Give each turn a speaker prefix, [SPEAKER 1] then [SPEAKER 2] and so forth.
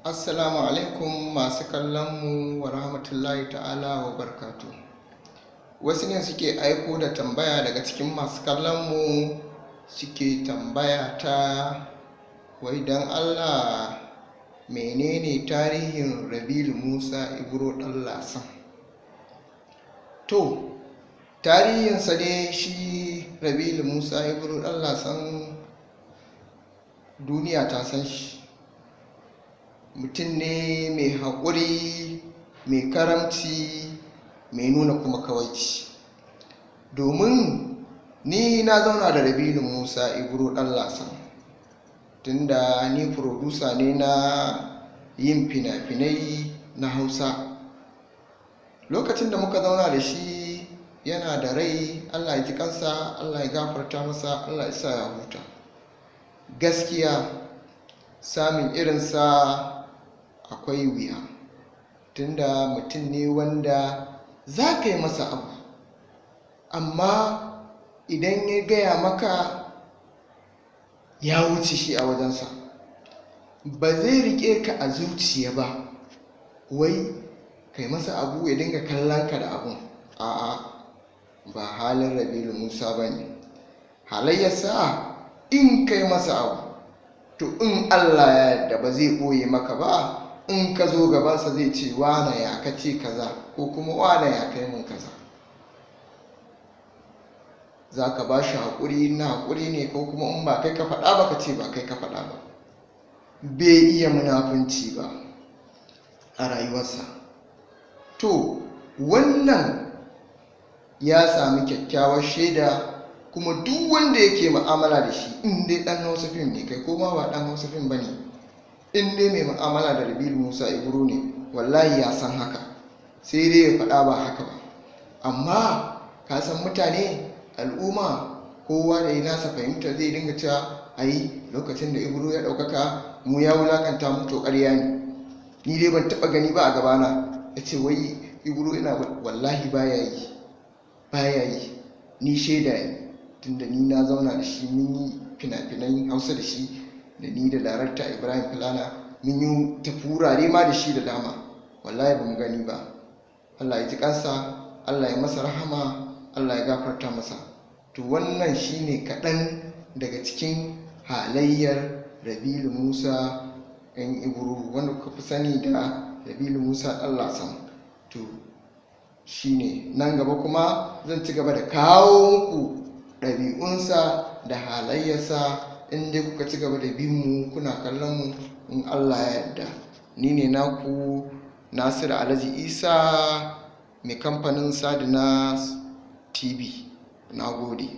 [SPEAKER 1] Assalamu alaikum masu kallonmu wa rahmatullahi ta'ala wa barkatu. Wasu ne suke aiko da tambaya daga cikin masu kallonmu, suke tambaya ta wai dan Allah menene tarihin Rabilu Musa Ibro ɗan Lasan. To tarihinsa ne shi Rabilu Musa Ibro ɗan Lasan, duniya ta san shi. Mutum ne mai haƙuri, mai karamci, mai nuna kuma kawaici. Domin ni na zauna da Rabilu Musa Ibro ɗan Lasan, tunda ni producer ne na yin fina-finai na Hausa. Lokacin da muka zauna da shi yana da rai, Allah ya ji kansa, Allah ya gafarta masa, Allah ya sa ya huta. Gaskiya samun irinsa akwai wuya, tunda mutum ne wanda za ka yi masa abu, amma idan ya gaya maka ya wuce shi a wajensa. Ba zai riƙe ka a zuciya ba, wai kai masa abu ya dinga kallon ka da abun. A'a, ba halin Rabilu Musa ba ne. Halayyarsa in kai masa abu, to in Allah ya yarda ba zai ɓoye maka ba. In ka zo gabansa zai ce wane ya kace kaza, ko kuma wane ya kai mun kaza. Za ka ba shi haƙuri na haƙuri ne, ko kuma in ba kai ka faɗa ba ka ce ba kai ka faɗa ba. Bai iya munafunci ba a rayuwarsa. To wannan ya sami kyakkyawar shaida, kuma duk wanda yake mu'amala da shi, in dai ɗan Hausa fim ne, kai ko ma ba ɗan Hausa fim ba ne, in dai mai mu'amala da Rabilu Musa Ibro ne, wallahi ya san haka. Sai dai ya faɗa ba haka ba. Amma ka san mutane, al'umma, kowa da ya nasa fahimta zai dinga cewa ai lokacin da Ibro ya ɗaukaka mu ya wulakanta mu. To ƙarya ne. Ni dai ban taɓa gani ba a gabana ya ce wai Ibro yana, wallahi baya yi. Ni shaida ne, tunda ni na zauna da shi, mun yi fina-finan Hausa da shi, da ni da darakta Ibrahim Fulana, mun yi tafi wurare ma da shi da dama. Wallahi ba mu gani ba. Allah ya ji kansa, Allah ya masa rahama, Allah ya gafarta masa. To wannan shine kaɗan daga cikin halayyar Rabilu Musa ɗan Ibro, wanda kuka fi sani da Rabilu Musa ɗan Lasan. To shine nan gaba kuma zan ci gaba da kawo muku ɗabi'unsa da halayyarsa, in dai kuka ci gaba da bin mu kuna kallon mu, in Allah ya yarda. Ni ne naku Nasiru Alhaji Isa, mai kamfanin Sadinas TV. Na gode.